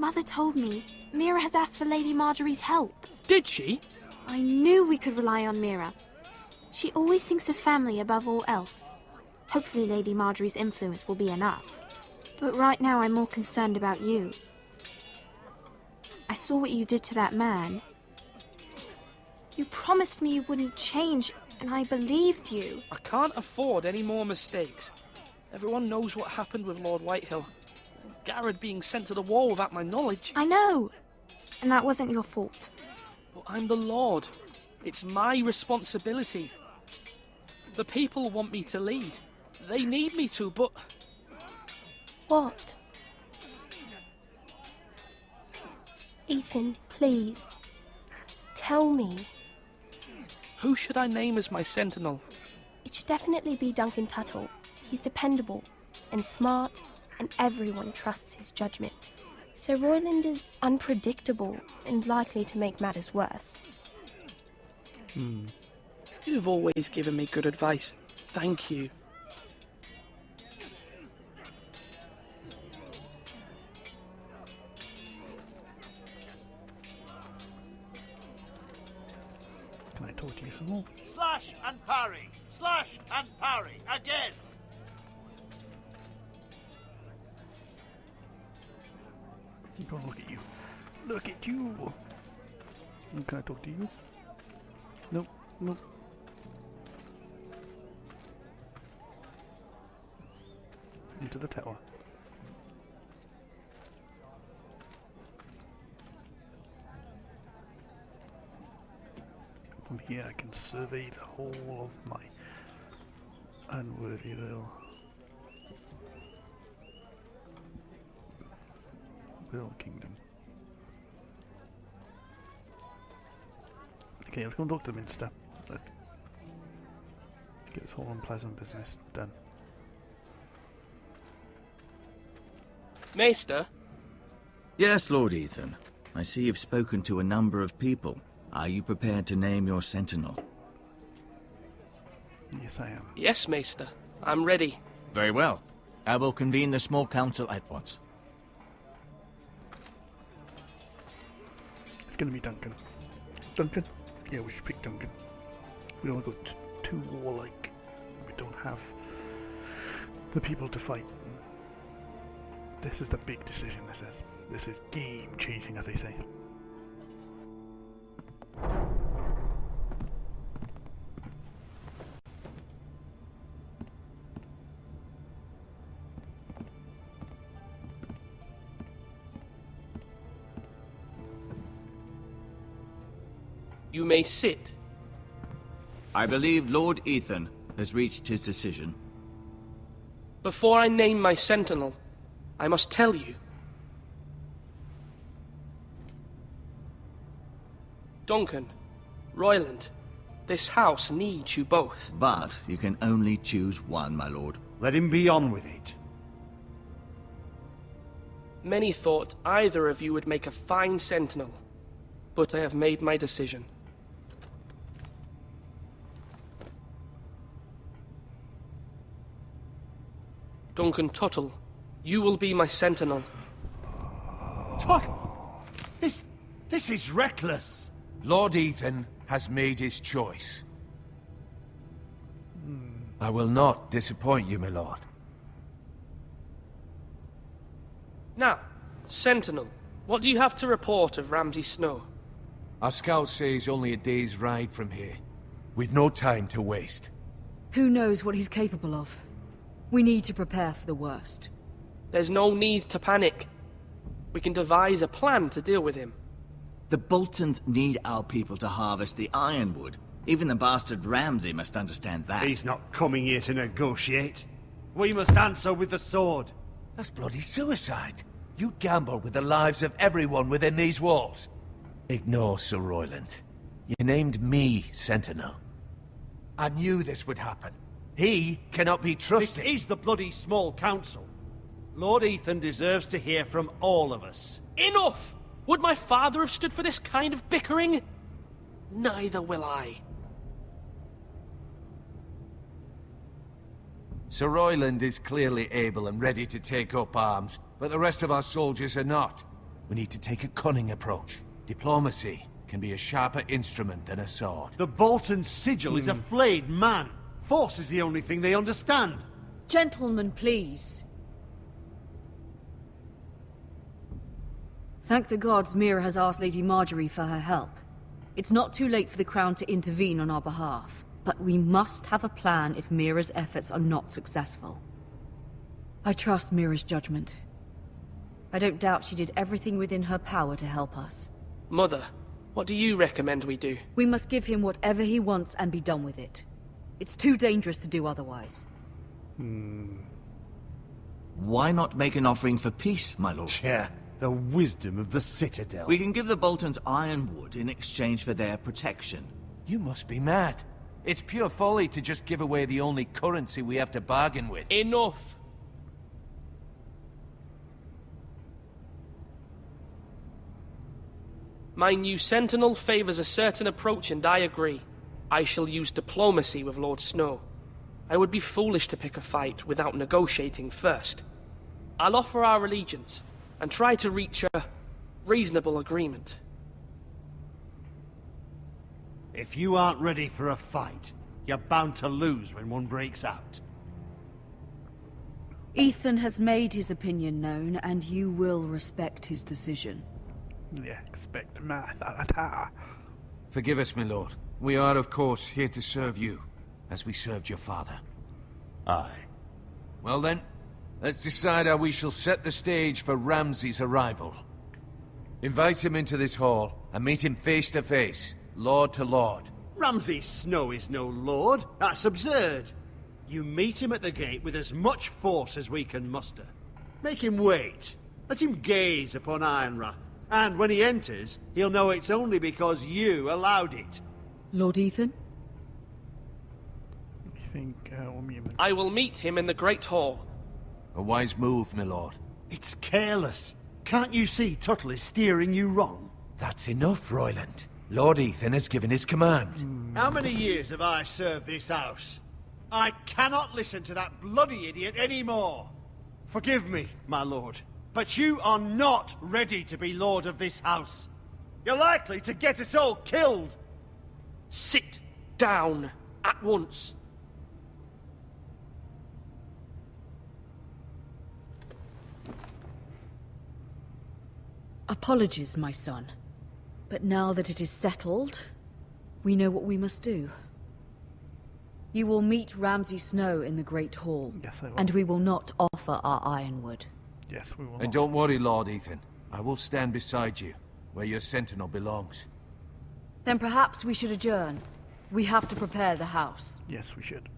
Mother told me Mira has asked for Lady Marjorie's help. Did she? I knew we could rely on Mira. She always thinks of family above all else. Hopefully Lady Marjorie's influence will be enough. But right now I'm more concerned about you. I saw what you did to that man. You promised me you wouldn't change, and I believed you. I can't afford any more mistakes. Everyone knows what happened with Lord Whitehill. Garrett being sent to the wall without my knowledge. I know. And that wasn't your fault. But I'm the Lord. It's my responsibility. The people want me to lead. They need me to, but... What? Ethan, please. Tell me. Who should I name as my sentinel? It should definitely be Duncan Tuttle. He's dependable and smart, and everyone trusts his judgment. Sir Royland is unpredictable and likely to make matters worse. You've always given me good advice. Thank you. Can I talk to you some more? Slash and parry! Slash and parry! Again! Don't look at you. Look at you! Can I talk to you? Nope, nope. Into the tower. From here I can survey the whole of my unworthy little kingdom. Okay, let's go and talk to the Minster. Let's get this whole unpleasant business done. Maester? Yes, Lord Ethan. I see you've spoken to a number of people. Are you prepared to name your sentinel? Yes, I am. Yes, Maester. I'm ready. Very well. I will convene the small council at once. It's gonna be Duncan. Duncan? Yeah, we should pick Duncan. We don't want to go too warlike. We don't have the people to fight. This is the big decision, this is. This is game-changing, as they say. You may sit. I believe Lord Ethan has reached his decision. Before I name my sentinel, I must tell you. Duncan, Royland, this house needs you both. But you can only choose one, my lord. Let him be on with it. Many thought either of you would make a fine sentinel, but I have made my decision. Duncan Tuttle, you will be my sentinel. Tuttle! This is reckless! Lord Ethan has made his choice. I will not disappoint you, my lord. Now, sentinel, what do you have to report of Ramsay Snow? Our scouts say he's only a day's ride from here, with no time to waste. Who knows what he's capable of? We need to prepare for the worst. There's no need to panic. We can devise a plan to deal with him. The Boltons need our people to harvest the ironwood. Even the bastard Ramsay must understand that. He's not coming here to negotiate. We must answer with the sword. That's bloody suicide. You gamble with the lives of everyone within these walls. Ignore Sir Royland. You named me Sentinel. I knew this would happen. He cannot be trusted. This is the bloody small council. Lord Ethan deserves to hear from all of us. Enough! Would my father have stood for this kind of bickering? Neither will I. Sir Royland is clearly able and ready to take up arms, but the rest of our soldiers are not. We need to take a cunning approach. Diplomacy can be a sharper instrument than a sword. The Bolton sigil is a flayed man. Force is the only thing they understand. Gentlemen, please. Thank the gods Mira has asked Lady Marjorie for her help. It's not too late for the Crown to intervene on our behalf, but we must have a plan if Mira's efforts are not successful. I trust Mira's judgment. I don't doubt she did everything within her power to help us. Mother, what do you recommend we do? We must give him whatever he wants and be done with it. It's too dangerous to do otherwise. Why not make an offering for peace, my lord? Yeah, the wisdom of the Citadel. We can give the Boltons ironwood in exchange for their protection. You must be mad. It's pure folly to just give away the only currency we have to bargain with. Enough! My new sentinel favors a certain approach, and I agree. I shall use diplomacy with Lord Snow. I would be foolish to pick a fight without negotiating first. I'll offer our allegiance, and try to reach a reasonable agreement. If you aren't ready for a fight, you're bound to lose when one breaks out. Ethan has made his opinion known, and you will respect his decision. Yeah, expect math. Forgive us, my lord. We are, of course, here to serve you, as we served your father. Aye. Well then, let's decide how we shall set the stage for Ramsay's arrival. Invite him into this hall, and meet him face to face, lord to lord. Ramsay Snow is no lord. That's absurd. You meet him at the gate with as much force as we can muster. Make him wait. Let him gaze upon Ironrath. And when he enters, he'll know it's only because you allowed it. Lord Ethan? You think, I will meet him in the Great Hall. A wise move, my lord. It's careless. Can't you see Tuttle is steering you wrong? That's enough, Royland. Lord Ethan has given his command. How many years have I served this house? I cannot listen to that bloody idiot anymore. Forgive me, my lord, but you are not ready to be lord of this house. You're likely to get us all killed. Sit down at once. Apologies, my son. But now that it is settled, we know what we must do. You will meet Ramsay Snow in the Great Hall. Yes, I will. And we will not offer our ironwood. Yes, we will. And don't worry, Lord Ethan. I will stand beside you, where your sentinel belongs. Then perhaps we should adjourn. We have to prepare the house. Yes, we should.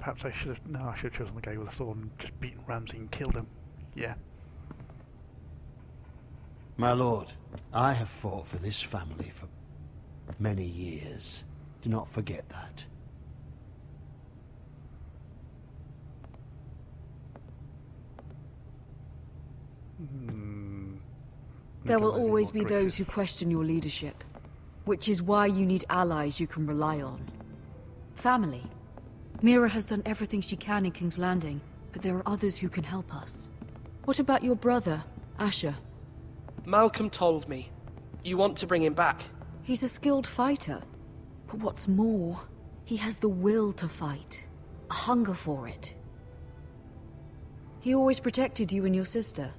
Perhaps I should have. No, I should have chosen the guy with the sword and just beaten Ramsay and killed him. Yeah. My lord, I have fought for this family for many years. Do not forget that. There will Maybe always more be those who gracious. question your leadership, which is why you need allies you can rely on. Family. Mira has done everything she can in King's Landing, but there are others who can help us. What about your brother, Asher? Malcolm told me. You want to bring him back. He's a skilled fighter. But what's more, he has the will to fight. A hunger for it. He always protected you and your sister.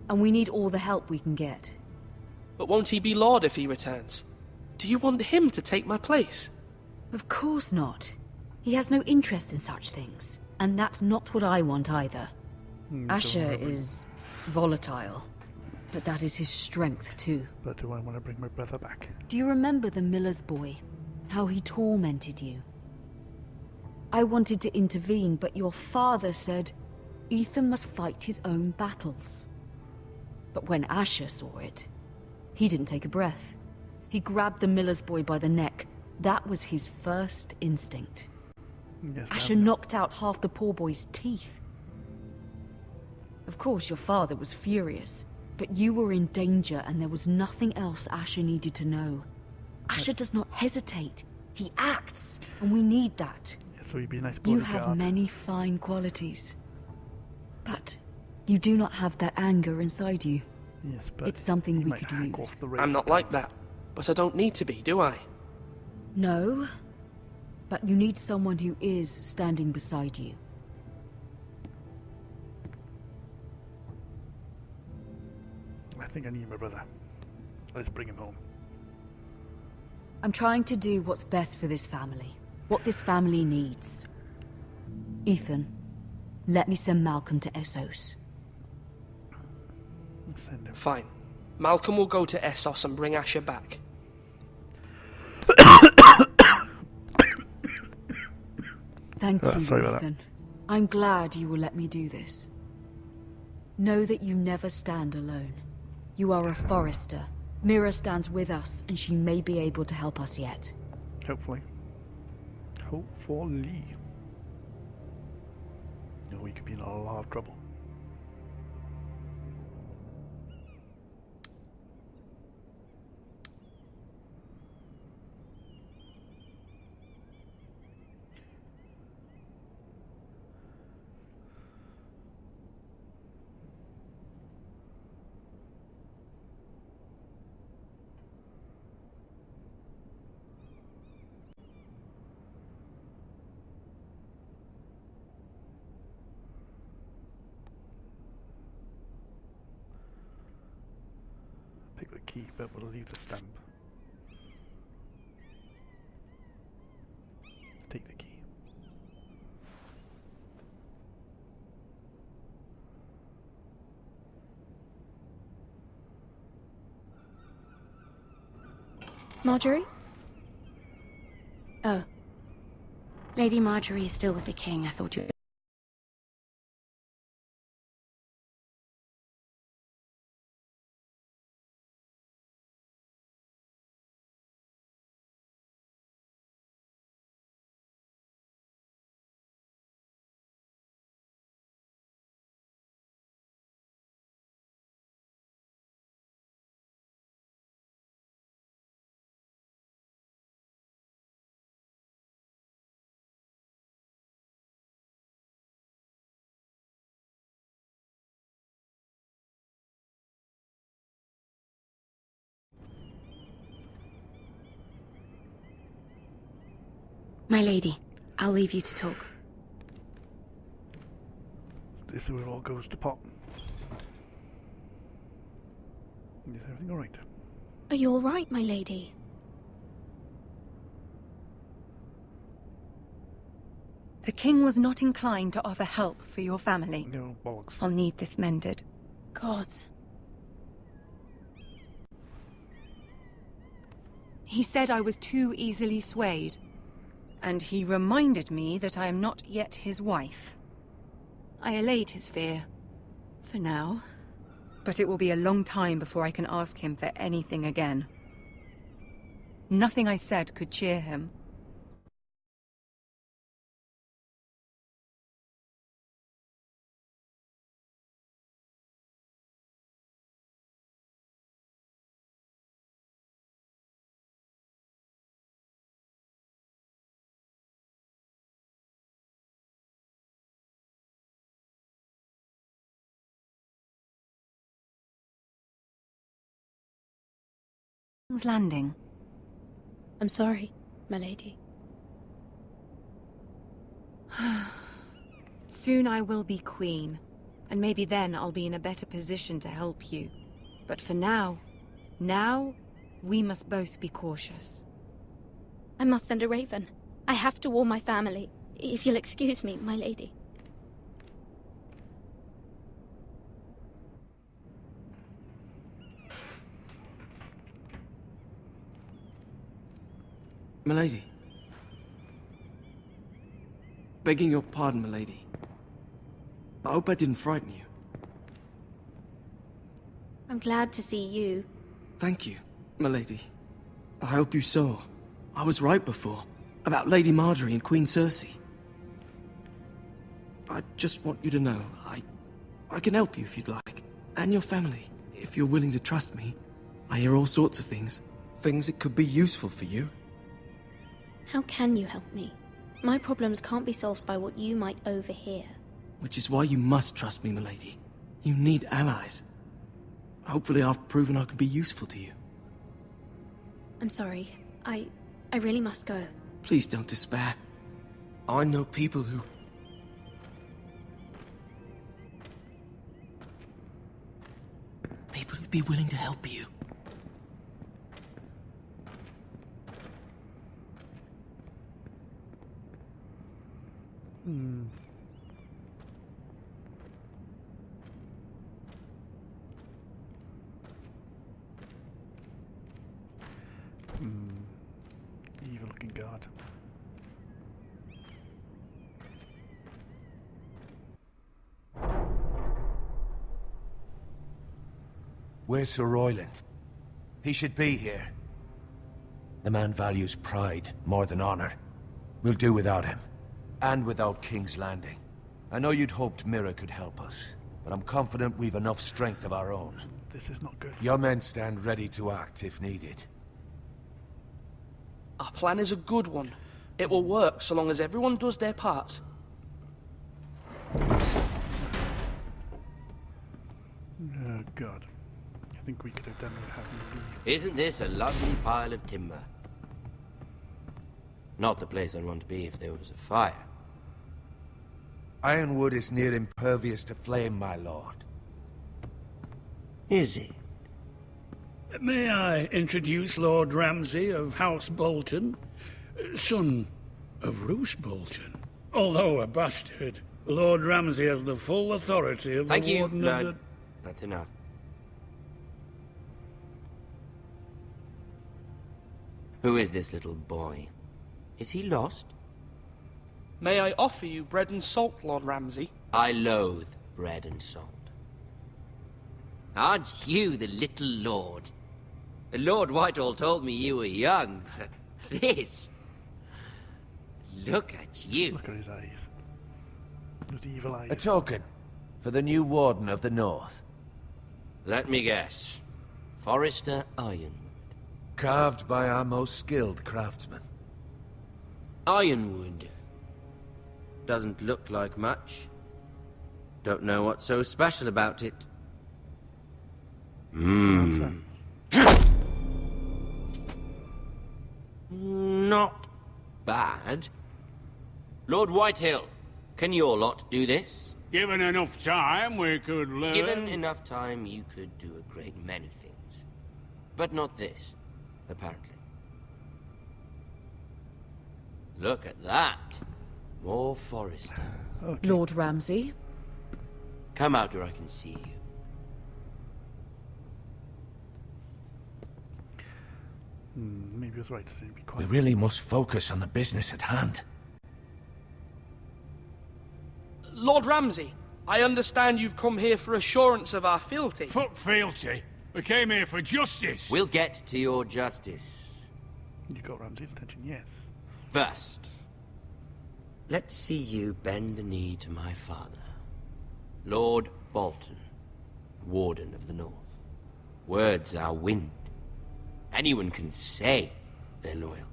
And we need all the help we can get. But won't he be Lord if he returns? Do you want him to take my place? Of course not. He has no interest in such things. And that's not what I want either. Asher is volatile. But that is his strength too. But do I want to bring my brother back? Do you remember the miller's boy? How he tormented you? I wanted to intervene, but your father said Ethan must fight his own battles. But when Asher saw it, he didn't take a breath. He grabbed the miller's boy by the neck. That was his first instinct. Yes, Asher knocked out half the poor boy's teeth. Of course, your father was furious, but you were in danger and there was nothing else Asher needed to know. Asher does not hesitate. He acts, and we need that. So he'd be a nice You bodyguard. have many fine qualities. But you do not have that anger inside you. Yes, but It's something he we might could hack off use. the I'm not like times. that, but I don't need to be, do I? No, but you need someone who is standing beside you. I think I need my brother. Let's bring him home. I'm trying to do what's best for this family. What this family needs. Ethan, let me send Malcolm to Essos. Let's send him. Fine. Malcolm will go to Essos and bring Asher back. Thank you, Sorry about that. Ethan. I'm glad you will let me do this. Know that you never stand alone. You are a Forrester. Mira stands with us, and she may be able to help us yet. Hopefully. Hopefully. Oh, we could be in a lot of trouble. Pick the key, but we'll leave the stamp. Take the key. Marjorie? Oh. Lady Marjorie is still with the king. I thought you... My lady, I'll leave you to talk. This is where it all goes to pot. Is everything alright? Are you all right, my lady? The king was not inclined to offer help for your family. No, bollocks. I'll need this mended. Gods. He said I was too easily swayed. And he reminded me that I am not yet his wife. I allayed his fear. For now. But it will be a long time before I can ask him for anything again. Nothing I said could cheer him. King's Landing. I'm sorry, my lady. Soon I will be queen, and maybe then I'll be in a better position to help you. But for now, we must both be cautious. I must send a raven. I have to warn my family. If you'll excuse me, my lady. Milady. Begging your pardon, milady. I hope I didn't frighten you. I'm glad to see you. Thank you, milady. I hope you saw. I was right before. About Lady Marjorie and Queen Cersei. I just want you to know, I can help you if you'd like. And your family, if you're willing to trust me. I hear all sorts of things. Things that could be useful for you. How can you help me? My problems can't be solved by what you might overhear. Which is why you must trust me, milady. You need allies. Hopefully I've proven I can be useful to you. I'm sorry. I really must go. Please don't despair. I know people who... People who'd be willing to help you. Evil looking guard. Where's Sir Royland? He should be here. The man values pride more than honor. We'll do without him. And without King's Landing. I know you'd hoped Mira could help us, but I'm confident we've enough strength of our own. This is not good. Your men stand ready to act if needed. Our plan is a good one. It will work so long as everyone does their part. Oh god. I think we could have done with having the... Isn't this a lovely pile of timber? Not the place I'd want to be if there was a fire. Ironwood is near impervious to flame, my lord. Is it? May I introduce Lord Ramsay of House Bolton, son of Roose Bolton. Although a bastard, Lord Ramsay has the full authority of Thank the you. Warden No, of the... that's enough. Who is this little boy? Is he lost? May I offer you bread and salt, Lord Ramsay? I loathe bread and salt. Aren't you the little lord? Lord Whitehall told me you were young, but this... Look at you. Look at his eyes. Those evil eyes. A token for the new Warden of the North. Let me guess. Forrester Ironwood. Carved by our most skilled craftsmen. Ironwood. Doesn't look like much. Don't know what's so special about it. Not bad. Lord Whitehill, can your lot do this? Given enough time, we could learn... Given enough time, you could do a great many things. But not this, apparently. Look at that. More Forrester. Okay. Lord Ramsay? Come out where I can see you. Maybe I was right to say be We quiet. really must focus on the business at hand. Lord Ramsay, I understand you've come here for assurance of our fealty. Fuck fealty. We came here for justice. We'll get to your justice. You got Ramsay's attention, yes. First, let's see you bend the knee to my father, Lord Bolton, Warden of the North. Words are wind. Anyone can say they're loyal.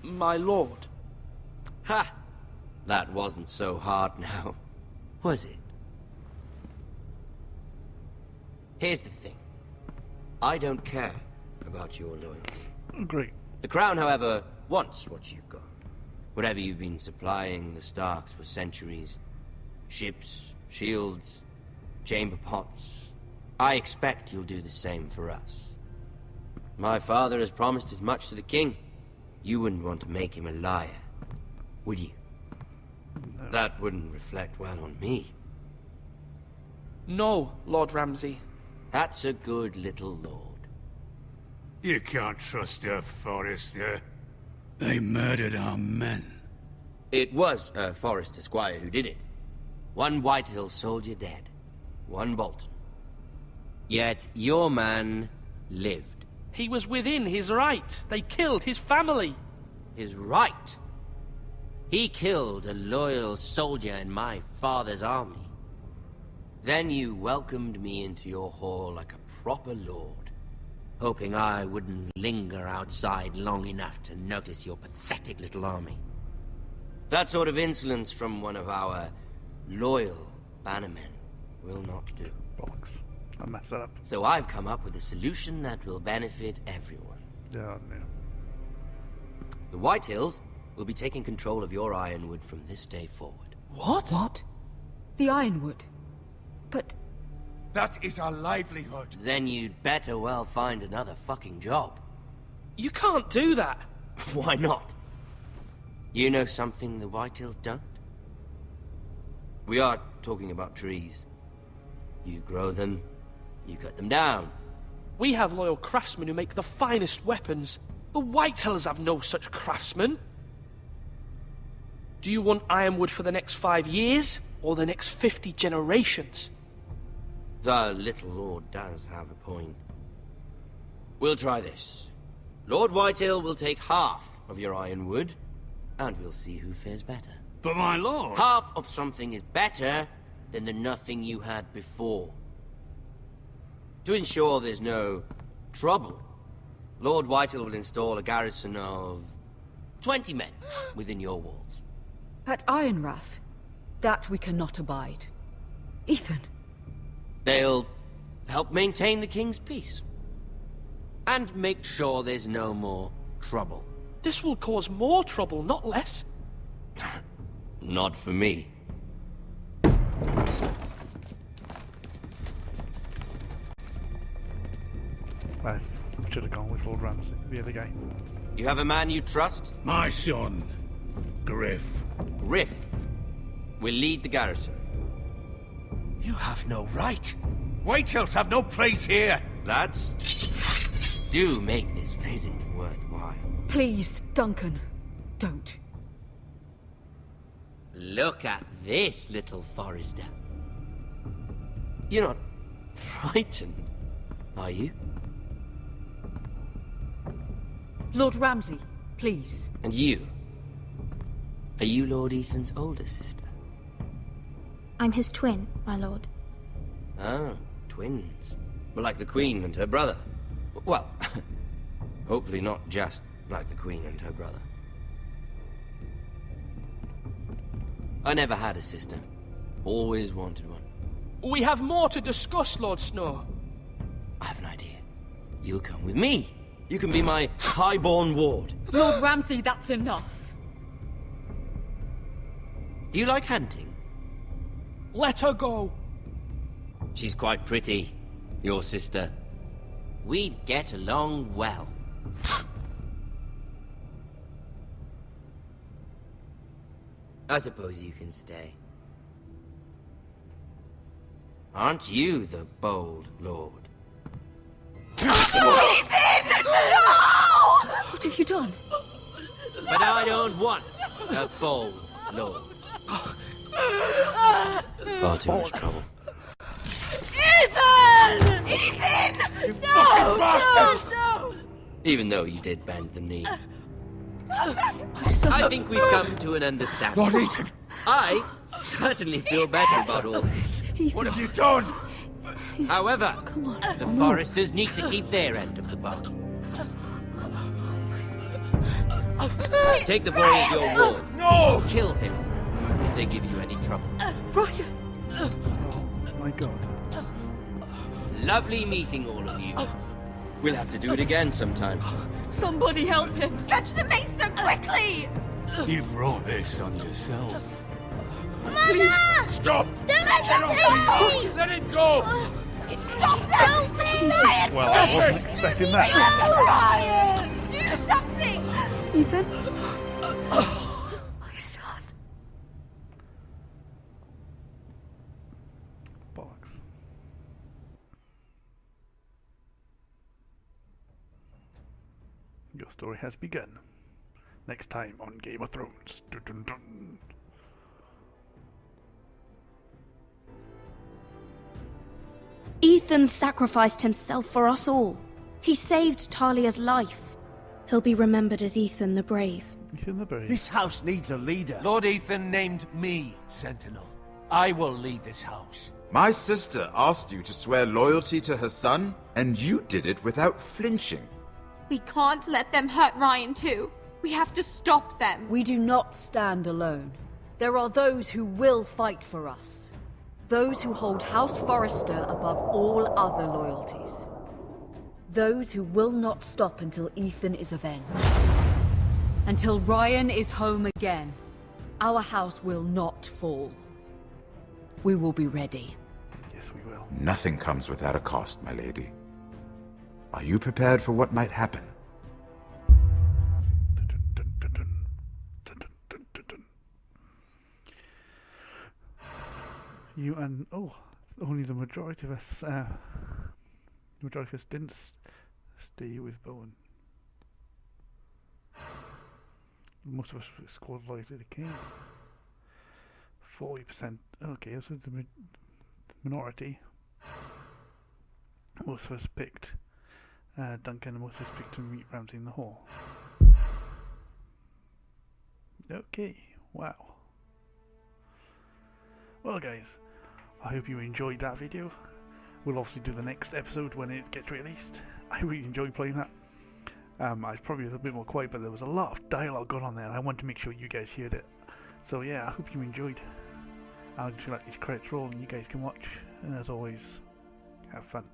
My lord. Ha! That wasn't so hard now, was it? Here's the thing. I don't care about your loyalty. Oh, great. The Crown, however, wants what you've got. Whatever you've been supplying the Starks for centuries. Ships, shields, chamber pots. I expect you'll do the same for us. My father has promised as much to the king. You wouldn't want to make him a liar, would you? No. That wouldn't reflect well on me. No, Lord Ramsay. That's a good little lord. You can't trust her, Forrester. They murdered our men. It was a Forrester Squire who did it. One Whitehill soldier dead. One Bolton. Yet your man lived. He was within his right. They killed his family. His right? He killed a loyal soldier in my father's army. Then you welcomed me into your hall like a proper lord, hoping I wouldn't linger outside long enough to notice your pathetic little army. That sort of insolence from one of our loyal bannermen will not do. Bollocks. I messed that up. So I've come up with a solution that will benefit everyone. Yeah, no. The Whitehills will be taking control of your Ironwood from this day forward. What? What? The Ironwood? But That is our livelihood. Then you'd better well find another fucking job. You can't do that. Why not? You know something the Whitehills don't? We are talking about trees. You grow them, you cut them down. We have loyal craftsmen who make the finest weapons. The Whitehills have no such craftsmen. Do you want Ironwood for the next 5 years, or the next 50 generations? The little lord does have a point. We'll try this. Lord Whitehill will take half of your Ironwood, and we'll see who fares better. But my lord... Half of something is better than the nothing you had before. To ensure there's no trouble, Lord Whitehill will install a garrison of 20 men within your walls. at Ironrath, that we cannot abide. Ethan. They'll help maintain the king's peace. And make sure there's no more trouble. This will cause more trouble, not less. Not for me. I should have gone with Lord Ramsay, the other guy. You have a man you trust? My son, Griff. Griff will lead the garrison. You have no right. Whitehills have no place here. Lads, do make this visit worthwhile. Please, Duncan, don't. Look at this, little Forrester. You're not frightened, are you? Lord Ramsay, please. And you? Are you Lord Ethan's older sister? I'm his twin, my lord. Ah, twins. Well, like the Queen and her brother. Well, hopefully not just like the Queen and her brother. I never had a sister. Always wanted one. We have more to discuss, Lord Snow. I have an idea. You'll come with me. You can be my highborn ward. Lord Ramsay, that's enough. Do you like hunting? Let her go. She's quite pretty, your sister. We'd get along well. I suppose you can stay. Aren't you the bold lord? What have you done? But I don't want a bold lord. Far too much trouble. Ethan! Ethan! No! No! Even though you did bend the knee. My son. I think we've come to an understanding. Lord Ethan! I certainly feel better about all this. Ethan. What have you done? However, Come on. the Forresters need to keep their end of the bargain. Take the boy as your ward. No! Kill him if they give you any trouble. Brian! Oh my god. Lovely meeting all of you. We'll have to do it again sometime. Somebody help him! Fetch the maester quickly! You brought this on yourself. Mama! Stop! Don't let them take me! Let it go! Stop them! Ryan, Well, I wasn't expecting that. Ryan! Do something! Ethan? My son. Bollocks. Your story has begun. Next time on Game of Thrones. Dun, dun, dun. Ethan sacrificed himself for us all. He saved Talia's life. He'll be remembered as Ethan the Brave. Ethan the Brave. This house needs a leader. Lord Ethan named me Sentinel. I will lead this house. My sister asked you to swear loyalty to her son, and you did it without flinching. We can't let them hurt Ryan too. We have to stop them. We do not stand alone. There are those who will fight for us. Those who hold House Forrester above all other loyalties. Those who will not stop until Ethan is avenged. Until Ryan is home again, our house will not fall. We will be ready. Yes, we will. Nothing comes without a cost, my lady. Are you prepared for what might happen? You and only the majority of us. Didn't stay with Bowen. Most of us scored loyalty to the king. 40%. Okay, so it's the minority. Most of us picked Duncan, and most of us picked to meet Ramsay in the hall. Okay, wow. Well, guys, I hope you enjoyed that video. We'll obviously do the next episode when it gets released. I really enjoyed playing that. I was probably a bit more quiet, but there was a lot of dialogue going on there, and I wanted to make sure you guys heard it. So yeah, I hope you enjoyed. I'll just let these credits roll, and you guys can watch. And as always, have fun.